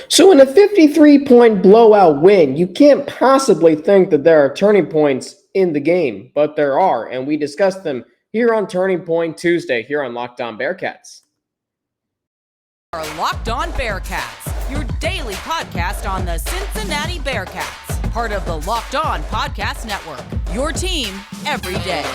So in a 53-point blowout win, you can't possibly think that there are turning points in the game, but there are, and we discussed them here on Turning Point Tuesday here on Locked On Bearcats. Our Locked On Bearcats, your daily podcast on the Cincinnati Bearcats, part of the Locked On Podcast Network, your team every day.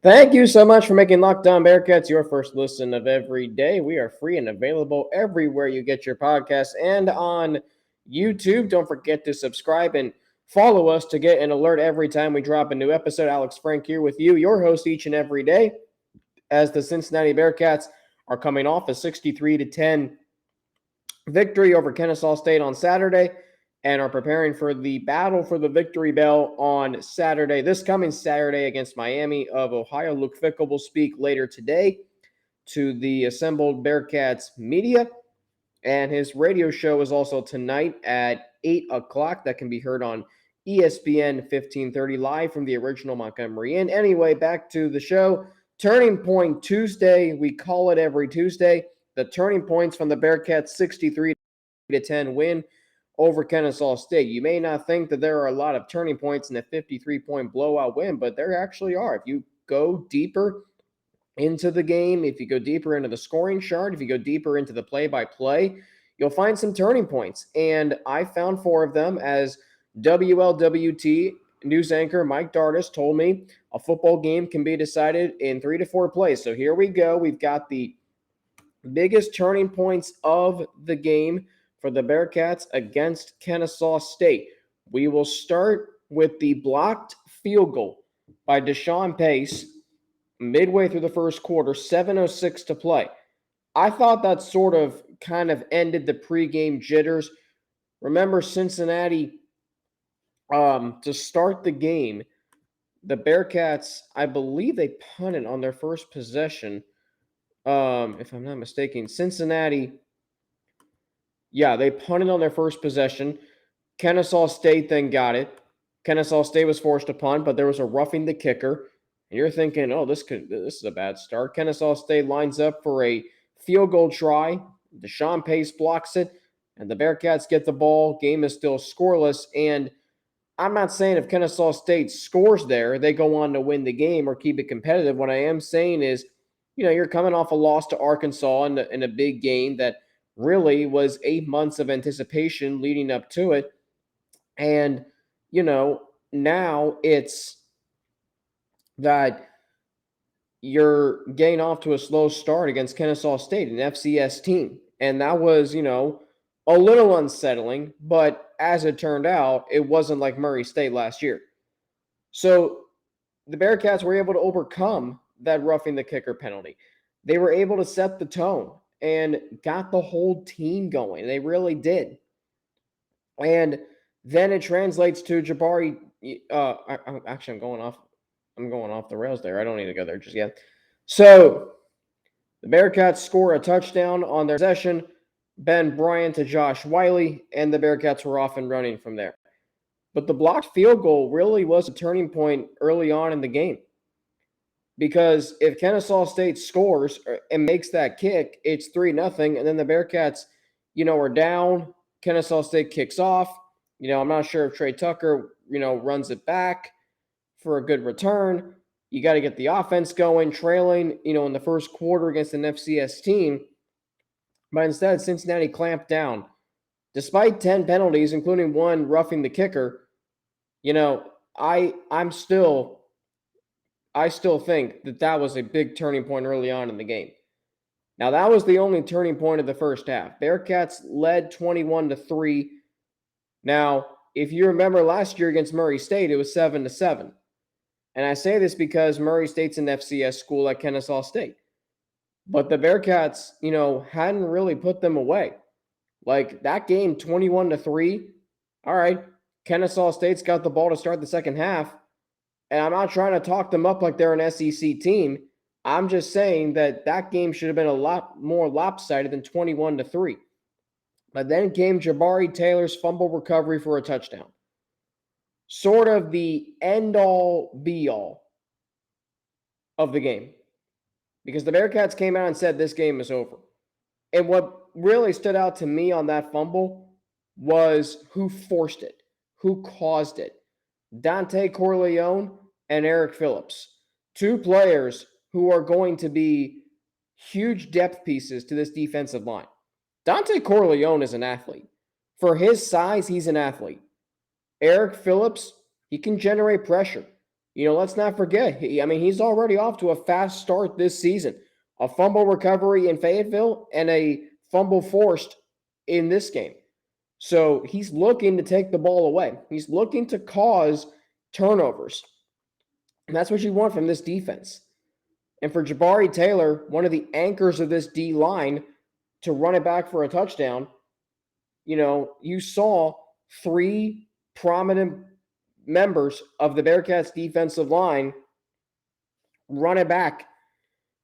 Thank you so much for making Locked On Bearcats your first listen of every day. We are free and available everywhere you get your podcasts and on YouTube. Don't forget to subscribe and follow us to get an alert every time we drop a new episode. Alex Frank here with you, your host each and every day, as the Cincinnati Bearcats are coming off a 63-10 victory over Kennesaw State on Saturday and are preparing for the battle for the victory bell on Saturday, this coming Saturday against Miami of Ohio. Luke Fickell will speak later today to the assembled Bearcats media, and his radio show is also tonight at 8 o'clock. That can be heard on ESPN 1530 live from the original Montgomery Inn. Anyway, back to the show. Turning Point Tuesday. We call it every Tuesday. The turning points from the Bearcats' 63-10 win over Kennesaw State. You may not think that there are a lot of turning points in a 53-point blowout win, but there actually are. If you go deeper into the game, if you go deeper into the scoring chart, if you go deeper into the play-by-play, you'll find some turning points. And I found 4 of them, as WLWT news anchor Mike Dardis told me a football game can be decided in 3 to 4 plays. So here we go. We've got the biggest turning points of the game for the Bearcats against Kennesaw State. We will start with the blocked field goal by Deshaun Pace midway through the first quarter, 7:06 to play. I thought that sort of kind of ended the pregame jitters. Remember, Cincinnati, to start the game, the Bearcats, I believe they punted on their first possession. If I'm not mistaken, Cincinnati, yeah, they punted on their first possession. Kennesaw State then got it. Kennesaw State was forced to punt, but there was a roughing the kicker. And you're thinking, oh, this is a bad start. Kennesaw State lines up for a field goal try. Deshaun Pace blocks it, and the Bearcats get the ball. Game is still scoreless. And I'm not saying if Kennesaw State scores there, they go on to win the game or keep it competitive. What I am saying is, you're coming off a loss to Arkansas in a big game that really was 8 months of anticipation leading up to it. And, now it's that you're getting off to a slow start against Kennesaw State, an FCS team. And that was, a little unsettling, but as it turned out, it wasn't like Murray State last year. So the Bearcats were able to overcome that roughing the kicker penalty. They were able to set the tone and got the whole team going. They really did. And then it translates to Jabari. I'm going off the rails there. I don't need to go there just yet. So the Bearcats score a touchdown on their possession. Ben Bryant to Josh Wiley, and the Bearcats were off and running from there. But the blocked field goal really was a turning point early on in the game. Because if Kennesaw State scores and makes that kick, it's 3-0, and then the Bearcats, are down. Kennesaw State kicks off. I'm not sure if Trey Tucker, runs it back for a good return. You got to get the offense going, trailing, in the first quarter against an FCS team. But instead, Cincinnati clamped down. Despite 10 penalties, including one roughing the kicker, I still think that was a big turning point early on in the game. Now, that was the only turning point of the first half. Bearcats led 21-3. Now, if you remember last year against Murray State, it was 7-7. And I say this because Murray State's an FCS school like Kennesaw State. But the Bearcats, hadn't really put them away. Like that game, 21-3. All right, Kennesaw State's got the ball to start the second half. And I'm not trying to talk them up like they're an SEC team. I'm just saying that game should have been a lot more lopsided than 21-3. But then came Jabari Taylor's fumble recovery for a touchdown. sort of the end-all, be-all of the game. Because the Bearcats came out and said this game is over. And what really stood out to me on that fumble was who forced it, who caused it. Dante Corleone and Eric Phillips, two players who are going to be huge depth pieces to this defensive line. Dante Corleone is an athlete. For his size, he's an athlete. Eric Phillips, he can generate pressure. Let's not forget, he's already off to a fast start this season. A fumble recovery in Fayetteville and a fumble forced in this game. So he's looking to take the ball away. He's looking to cause turnovers. And that's what you want from this defense. And for Jabari Taylor, one of the anchors of this D line, to run it back for a touchdown, you saw three prominent members of the Bearcats defensive line run it back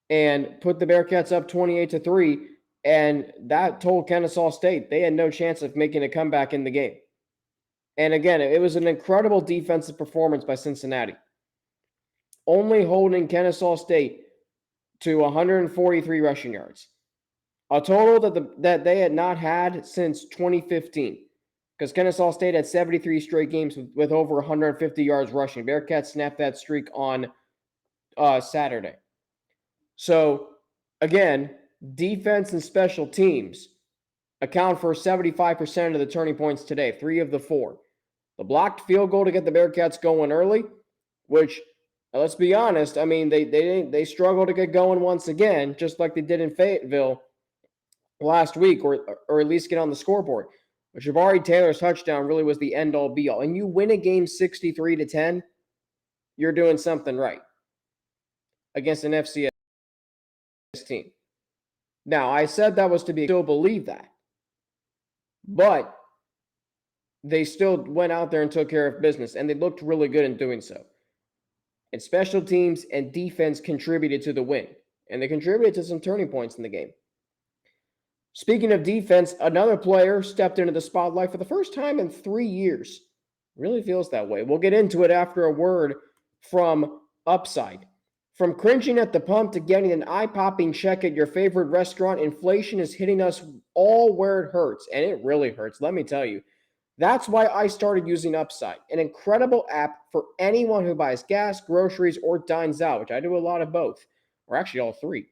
and put the Bearcats up 28-3. And that told Kennesaw State they had no chance of making a comeback in the game. And again, it was an incredible defensive performance by Cincinnati, only holding Kennesaw State to 143 rushing yards, a total that they had not had since 2015, because Kennesaw State had 73 straight games with over 150 yards rushing. Bearcats snapped that streak on Saturday. So, again, defense and special teams account for 75% of the turning points today, 3 of the 4. The blocked field goal to get the Bearcats going early, which, let's be honest, they struggled to get going once again, just like they did in Fayetteville last week, or at least get on the scoreboard. But Jabari Taylor's touchdown really was the end-all, be-all. And you win a game 63-10, you're doing something right against an FCS team. Now, I said that was to be, still believe that. But they still went out there and took care of business, and they looked really good in doing so. And special teams and defense contributed to the win, and they contributed to some turning points in the game. Speaking of defense, another player stepped into the spotlight for the first time in 3 years. Really feels that way. We'll get into it after a word from Upside. From cringing at the pump to getting an eye-popping check at your favorite restaurant, inflation is hitting us all where it hurts, and it really hurts, let me tell you. That's why I started using Upside, an incredible app for anyone who buys gas, groceries, or dines out, which I do a lot of both, or actually all 3.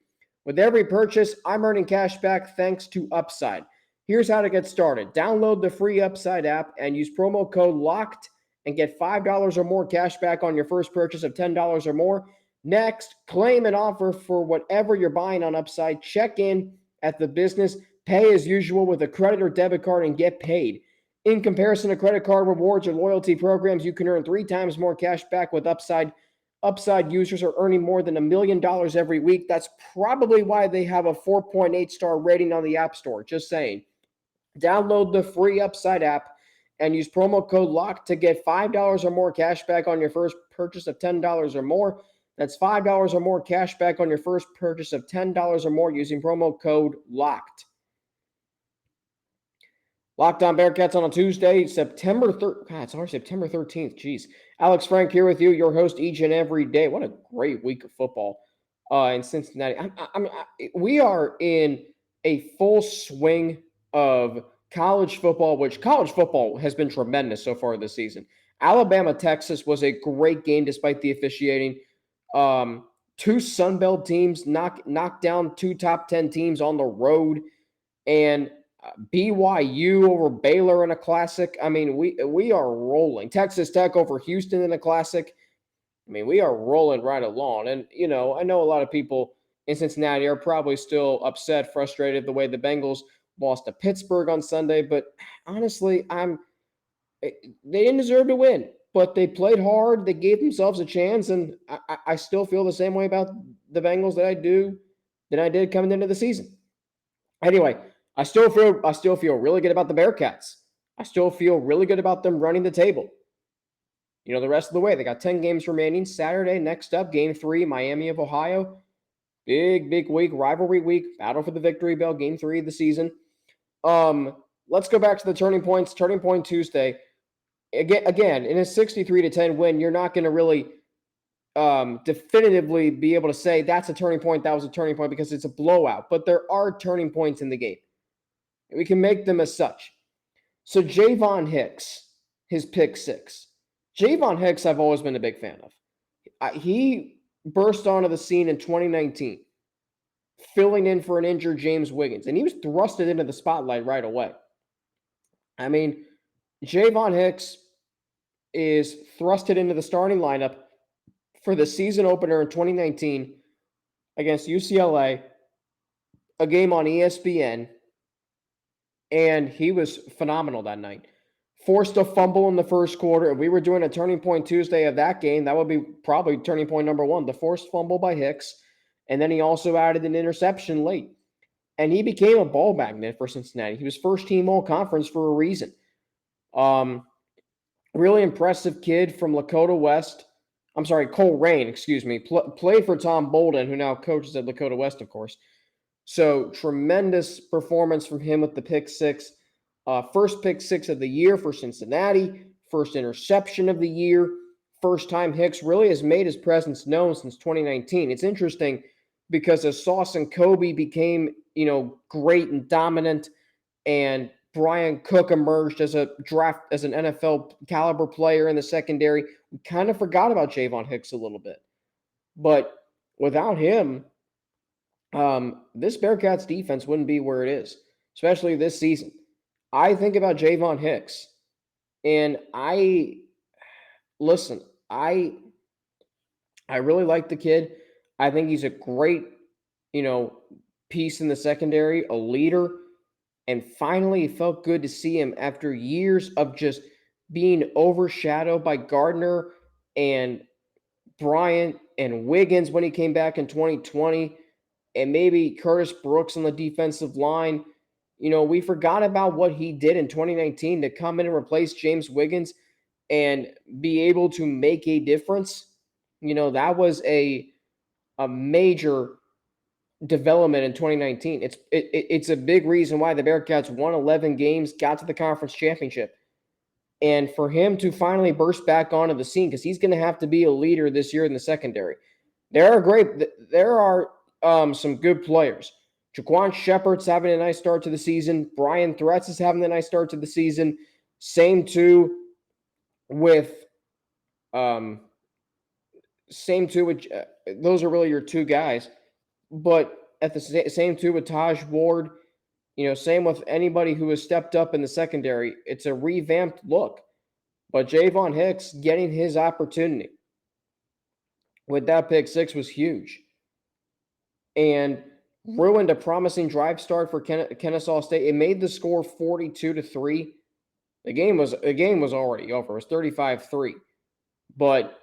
With every purchase, I'm earning cash back thanks to Upside. Here's how to get started. Download the free Upside app and use promo code LOCKED and get $5 or more cash back on your first purchase of $10 or more. Next, claim an offer for whatever you're buying on Upside. Check in at the business, pay as usual with a credit or debit card, and get paid. In comparison to credit card rewards or loyalty programs, you can earn 3 times more cash back with Upside. Upside users are earning more than $1 million every week. That's probably why they have a 4.8 star rating on the App Store. Just saying. Download the free Upside app and use promo code LOCKED to get $5 or more cash back on your first purchase of $10 or more. That's $5 or more cash back on your first purchase of $10 or more using promo code LOCKED. Locked On Bearcats on a Tuesday, September 3rd. God, it's already September 13th. Jeez. Alex Frank here with you, your host each and every day. What a great week of football in Cincinnati. We are in a full swing of college football, which college football has been tremendous so far this season. Alabama-Texas was a great game despite the officiating. 2 Sun Belt teams knocked down 2 top 10 teams on the road, and BYU over Baylor in a classic. We are rolling. Texas Tech over Houston in a classic. We are rolling right along. And, I know a lot of people in Cincinnati are probably still upset, frustrated the way the Bengals lost to Pittsburgh on Sunday. But honestly, they didn't deserve to win. But they played hard. They gave themselves a chance. And I still feel the same way about the Bengals that I did coming into the season. Anyway, I still feel really good about the Bearcats. I still feel really good about them running the table. The rest of the way, they got 10 games remaining. Saturday, next up, Game 3, Miami of Ohio. Big week, rivalry week, battle for the victory bell, Game 3 of the season. Let's go back to the turning points. Turning point Tuesday. again, in a 63-10 win, you're not going to really definitively be able to say that's a turning point, that was a turning point, because it's a blowout. But there are turning points in the game. We can make them as such. So Jayvon Hicks, his pick six. Jayvon Hicks, I've always been a big fan of. He burst onto the scene in 2019, filling in for an injured James Wiggins, and he was thrusted into the spotlight right away. I mean, Jayvon Hicks is thrusted into the starting lineup for the season opener in 2019 against UCLA, a game on ESPN, and he was phenomenal that night. Forced a fumble in the first quarter. If we were doing a turning point Tuesday of that game, that would be probably turning point number one, the forced fumble by Hicks, and then he also added an interception late. And he became a ball magnet for Cincinnati. He was first team all conference for a reason. Really impressive kid from Lakota West. I'm sorry, Colerain, excuse me. Played for Tom Bolden, who now coaches at Lakota West, of course. So tremendous performance from him with the pick six. First pick six of the year for Cincinnati. First interception of the year. First time Hicks really has made his presence known since 2019. It's interesting because as Sauce and Kobe became, great and dominant, and Brian Cook emerged as an NFL caliber player in the secondary, we kind of forgot about Jayvon Hicks a little bit. But without him, this Bearcats defense wouldn't be where it is, especially this season. I think about Jayvon Hicks, and I really like the kid. I think he's a great, piece in the secondary, a leader. And finally, it felt good to see him after years of just being overshadowed by Gardner and Bryant and Wiggins when he came back in 2020, and maybe Curtis Brooks on the defensive line. We forgot about what he did in 2019 to come in and replace James Wiggins and be able to make a difference. That was a major development in 2019. It's a big reason why the Bearcats won 11 games, got to the conference championship. And for him to finally burst back onto the scene, because he's going to have to be a leader this year in the secondary. There are some good players. Jaquan Shepard's having a nice start to the season. Brian Threats is having a nice start to the season. Same too with those are really your two guys. But at the same too with Taj Ward, same with anybody who has stepped up in the secondary. It's a revamped look. But Jayvon Hicks getting his opportunity with that pick six was huge. And ruined a promising drive start for Kennesaw State. It made the score 42-3. The game was already over. It was 35-3. But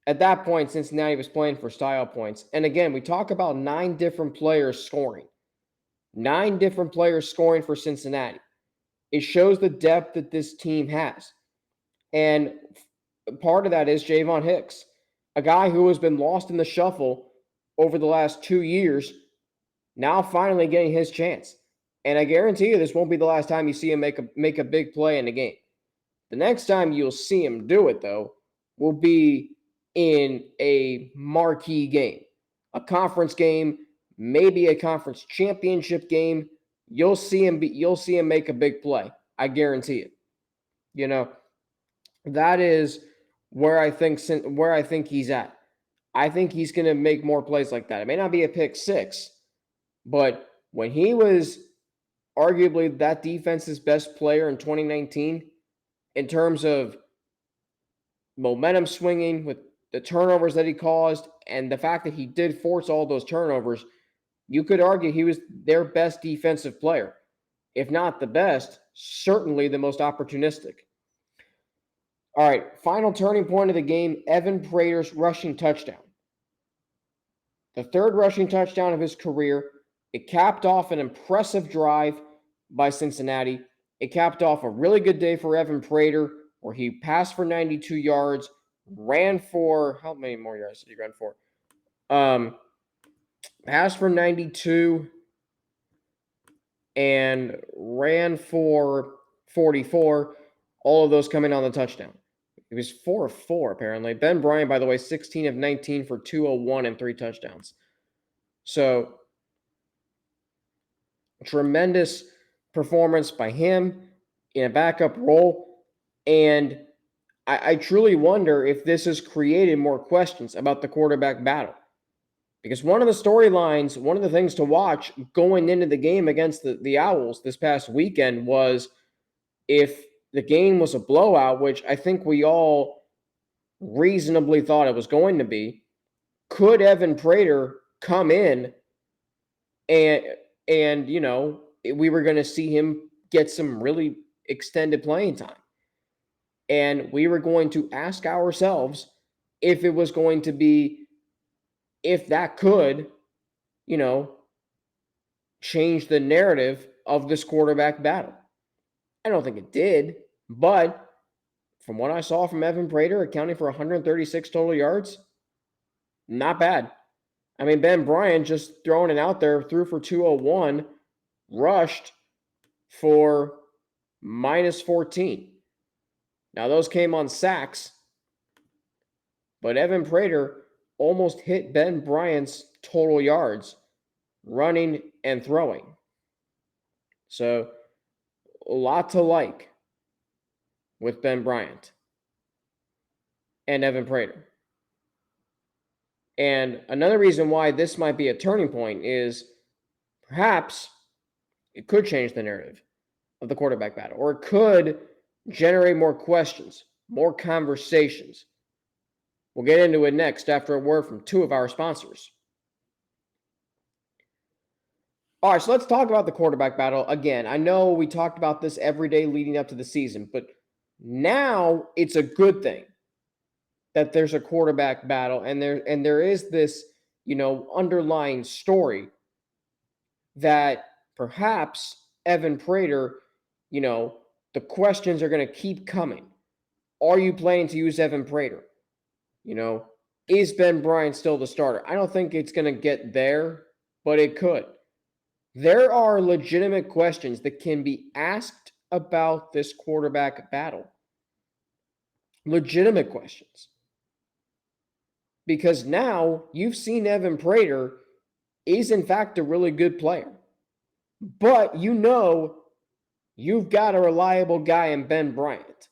at that point, Cincinnati was playing for style points. And again, we talk about 9 different players scoring. 9 different players scoring for Cincinnati. It shows the depth that this team has. And part of that is Jayvon Hicks, a guy who has been lost in the shuffle over the last 2 years, now finally getting his chance. And I guarantee you this won't be the last time you see him make a big play in the game. The next time you'll see him do it, though, will be in a marquee game, a conference game, maybe a conference championship game. You'll see him make a big play. I guarantee it. That is where I think he's at. I think he's going to make more plays like that. It may not be a pick six, but when he was arguably that defense's best player in 2019 in terms of momentum swinging with the turnovers that he caused and the fact that he did force all those turnovers, you could argue he was their best defensive player. If not the best, certainly the most opportunistic. All right, final turning point of the game, Evan Prater's rushing touchdown. The third rushing touchdown of his career. It capped off an impressive drive by Cincinnati. It capped off a really good day for Evan Prater, where he passed for 92 yards, ran for, how many more yards did he run for? Passed for 92 and ran for 44. All of those coming on the touchdown. He was 4 of 4, apparently. Ben Bryant, by the way, 16 of 19 for 201 and 3 touchdowns. So, tremendous performance by him in a backup role. And I truly wonder if this has created more questions about the quarterback battle. Because one of the storylines, one of the things to watch going into the game against the Owls this past weekend was if the game was a blowout, which I think we all reasonably thought it was going to be, could Evan Prater come in and we were going to see him get some really extended playing time. And we were going to ask ourselves if it was going to be, if that could, change the narrative of this quarterback battle. I don't think it did, but from what I saw from Evan Prater, accounting for 136 total yards, not bad. I mean, Ben Bryant, just throwing it out there, threw for 201, rushed for minus 14. Now, those came on sacks, but Evan Prater almost hit Ben Bryant's total yards, running and throwing. So, a lot to like with Ben Bryant and Evan Prater. And another reason why this might be a turning point is perhaps it could change the narrative of the quarterback battle, or it could generate more questions, more conversations. We'll get into it next after a word from two of our sponsors. All right, so let's talk about the quarterback battle again. I know we talked about this every day leading up to the season, but now it's a good thing that there's a quarterback battle, and there is this, underlying story that perhaps Evan Prater, the questions are going to keep coming. Are you planning to use Evan Prater? Is Ben Bryant still the starter? I don't think it's going to get there, but it could. There are legitimate questions that can be asked about this quarterback battle. Legitimate questions. Because now you've seen Evan Prater is in fact a really good player. But you've got a reliable guy in Ben Bryant.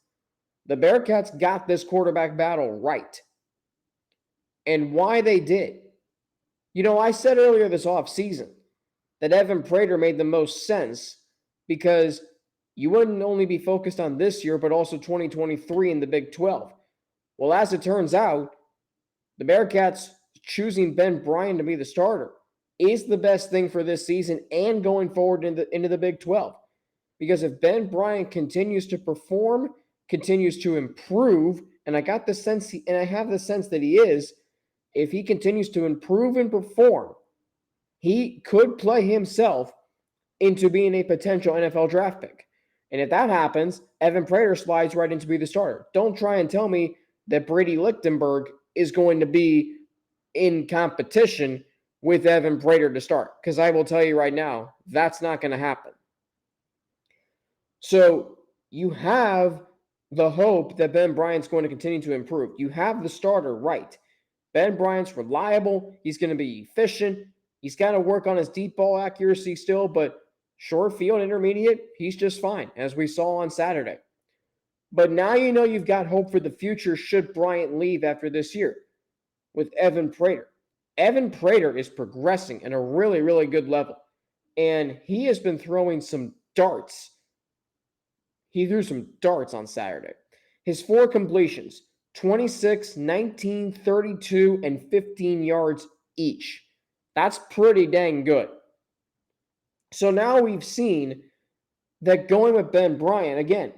The Bearcats got this quarterback battle right. And why they did. I said earlier this offseason that Evan Prater made the most sense because you wouldn't only be focused on this year, but also 2023 in the Big 12. Well, as it turns out, the Bearcats choosing Ben Bryant to be the starter is the best thing for this season and going forward into the Big 12. Because if Ben Bryant continues to perform, continues to improve, and I have the sense that he is, if he continues to improve and perform, he could play himself into being a potential NFL draft pick. And if that happens, Evan Prater slides right into be the starter. Don't try and tell me that Brady Lichtenberg is going to be in competition with Evan Prater to start, because I will tell you right now, that's not going to happen. So you have the hope that Ben Bryant's going to continue to improve. You have the starter right. Ben Bryant's reliable. He's going to be efficient. He's got to work on his deep ball accuracy still, but short field, intermediate, he's just fine, as we saw on Saturday. But now you've got hope for the future should Bryant leave after this year with Evan Prater. Evan Prater is progressing at a really, really good level, and he has been throwing some darts. He threw some darts on Saturday. His 4 completions, 26, 19, 32, and 15 yards each. That's pretty dang good. So now we've seen that going with Ben Bryant, again,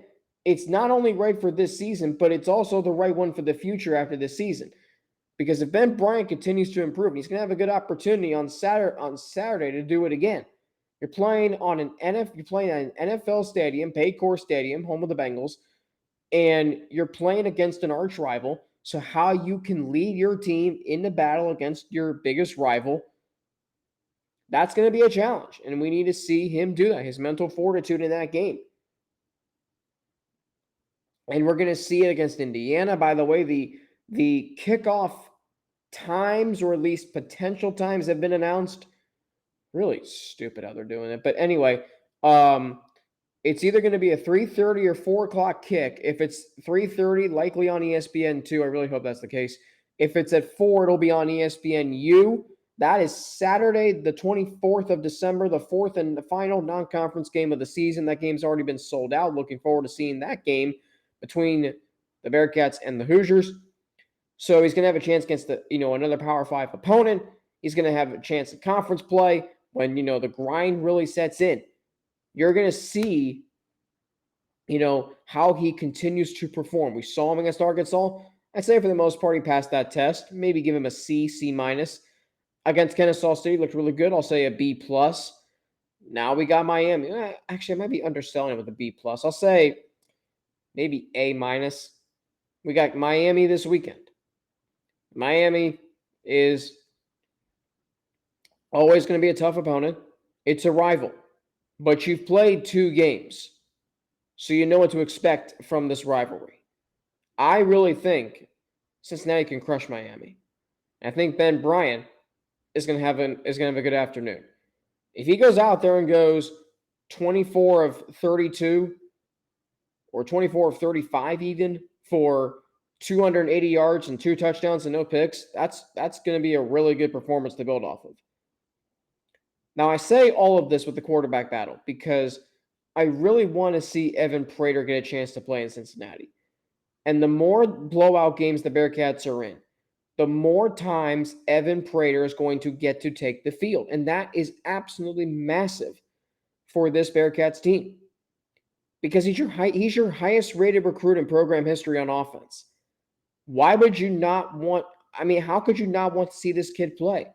it's not only right for this season, but it's also the right one for the future after this season. Because if Ben Bryant continues to improve, he's going to have a good opportunity on Saturday to do it again. You're playing on an NFL stadium, Paycor Stadium, home of the Bengals, and you're playing against an arch rival. So how you can lead your team in the battle against your biggest rival, that's going to be a challenge. And we need to see him do that, his mental fortitude in that game. And we're going to see it against Indiana. By the way, the kickoff times, or at least potential times, have been announced. Really stupid how they're doing it. But anyway, it's either going to be a 3:30 or 4 o'clock kick. If it's 3:30, likely on ESPN2. I really hope that's the case. If it's at 4, it'll be on ESPNU. That is Saturday, the 24th of December, the fourth and the final non-conference game of the season. That game's already been sold out. Looking forward to seeing that game between the Bearcats and the Hoosiers. So he's going to have a chance against another Power 5 opponent. He's going to have a chance at conference play when, the grind really sets in. You're going to see, how he continues to perform. We saw him against Arkansas. I'd say for the most part, he passed that test. Maybe give him a C, C-. Against Kennesaw State, he looked really good. I'll say a B+. Now we got Miami. Actually, I might be underselling it with a B+. I'll say maybe A-. We got Miami this weekend. Miami is always going to be a tough opponent. It's a rival. But you've played 2 games, so you know what to expect from this rivalry. I really think Cincinnati can crush Miami. I think Ben Bryant is going to have a good afternoon. If he goes out there and goes 24 of 32 or 24 of 35 even for 280 yards and 2 touchdowns and no picks, that's going to be a really good performance to build off of. Now, I say all of this with the quarterback battle because I really want to see Evan Prater get a chance to play in Cincinnati. And the more blowout games the Bearcats are in, the more times Evan Prater is going to get to take the field. And that is absolutely massive for this Bearcats team because he's your highest rated recruit in program history on offense. Why would you not want – how could you not want to see this kid play?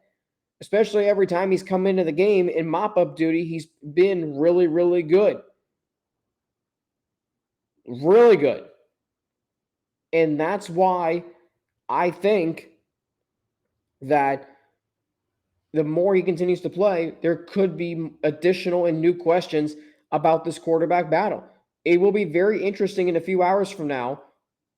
Especially every time he's come into the game in mop-up duty, he's been really, really good. Really good. And that's why I think that the more he continues to play, there could be additional and new questions about this quarterback battle. It will be very interesting in a few hours from now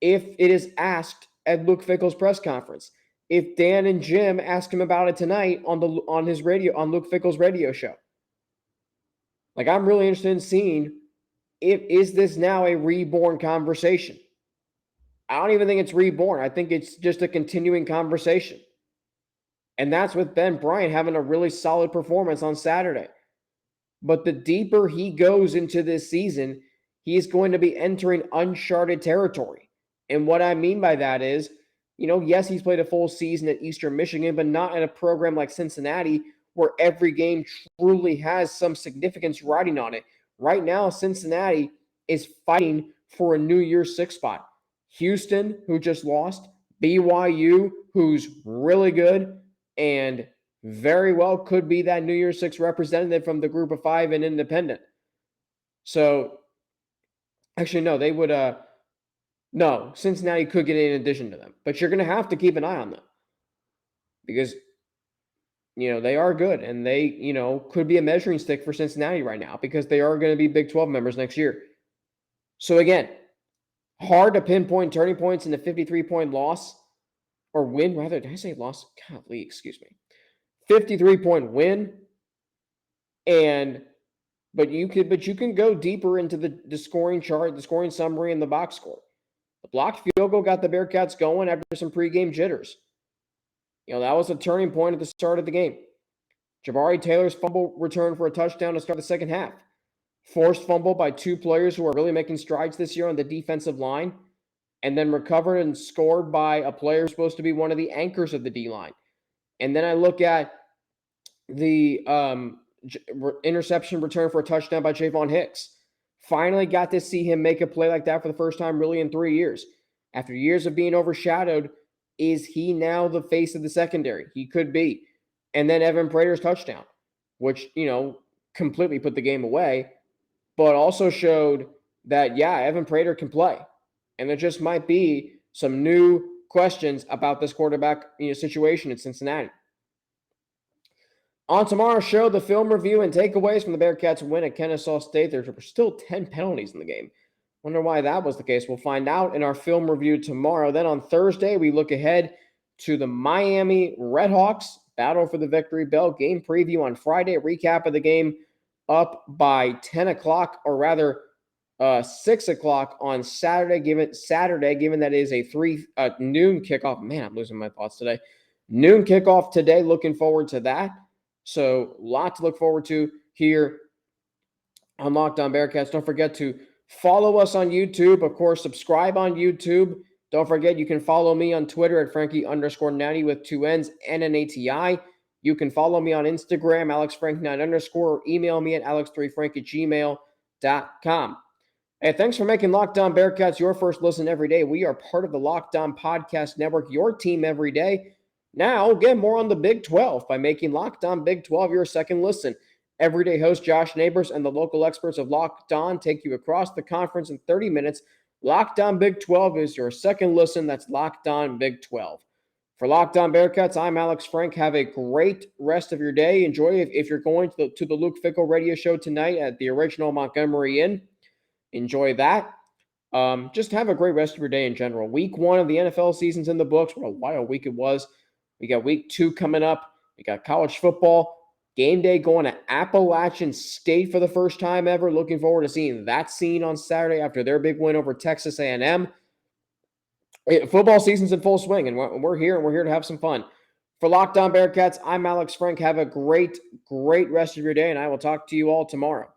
if it is asked at Luke Fickell's press conference. If Dan and Jim ask him about it tonight on Luke Fickell's radio show. Like, I'm really interested in seeing is this now a reborn conversation? I don't even think it's reborn. I think it's just a continuing conversation. And that's with Ben Bryant having a really solid performance on Saturday. But the deeper he goes into this season, he's going to be entering uncharted territory. And what I mean by that is, yes, he's played a full season at Eastern Michigan, but not in a program like Cincinnati where every game truly has some significance riding on it. Right now, Cincinnati is fighting for a New Year's 6 spot. Houston, who just lost, BYU, who's really good, and very well could be that New Year's 6 representative from the group of 5 and independent. So, actually, no, they would no, Cincinnati could get in addition to them. But you're going to have to keep an eye on them. Because, they are good. And they, could be a measuring stick for Cincinnati right now. Because they are going to be Big 12 members next year. So, again, hard to pinpoint turning points in a 53-point loss. Or win, rather. Did I say loss? Golly, excuse me. 53-point win. But you can go deeper into the scoring chart, the scoring summary, and the box score. The blocked field goal got the Bearcats going after some pregame jitters. That was a turning point at the start of the game. Jabari Taylor's fumble return for a touchdown to start the second half. Forced fumble by 2 players who are really making strides this year on the defensive line. And then recovered and scored by a player who's supposed to be one of the anchors of the D-line. And then I look at the interception return for a touchdown by Jayvon Hicks. Finally got to see him make a play like that for the first time really in 3 years. After years of being overshadowed, is he now the face of the secondary? He could be. And then Evan Prater's touchdown, which, completely put the game away, but also showed that, Evan Prater can play. And there just might be some new questions about this quarterback situation in Cincinnati. On tomorrow's show, the film review and takeaways from the Bearcats win at Kennesaw State. There were still 10 penalties in the game. Wonder why that was the case. We'll find out in our film review tomorrow. Then on Thursday, we look ahead to the Miami Redhawks battle for the victory bell. Game preview on Friday. Recap of the game up by 10 o'clock, or rather 6 o'clock on Saturday, given that it is a noon kickoff. Man, I'm losing my thoughts today. Noon kickoff today. Looking forward to that. So a lot to look forward to here on Locked On Bearcats. Don't forget to follow us on YouTube. Of course, subscribe on YouTube. Don't forget, you can follow me on Twitter at Frankie_90 with 2 N's and an ATI. You can follow me on Instagram, AlexFrank9_, or email me at alex3frank@gmail.com. Hey, thanks for making Locked On Bearcats your first listen every day. We are part of the Locked On Podcast Network, your team every day. Now, get more on the Big 12 by making Locked On Big 12 your second listen. Everyday host Josh Neighbors and the local experts of Locked On take you across the conference in 30 minutes. Locked On Big 12 is your second listen. That's Locked On Big 12. For Locked On Bearcats, I'm Alex Frank. Have a great rest of your day. Enjoy if you're going to the Luke Fickell radio show tonight at the original Montgomery Inn. Enjoy that. Just have a great rest of your day in general. Week 1 of the NFL season's in the books. What a wild week it was. We got week 2 coming up. We got college football. Game day going to Appalachian State for the first time ever. Looking forward to seeing that scene on Saturday after their big win over Texas A&M. Football season's in full swing, and we're here, and we're here to have some fun. For Locked On Bearcats, I'm Alex Frank. Have a great rest of your day, and I will talk to you all tomorrow.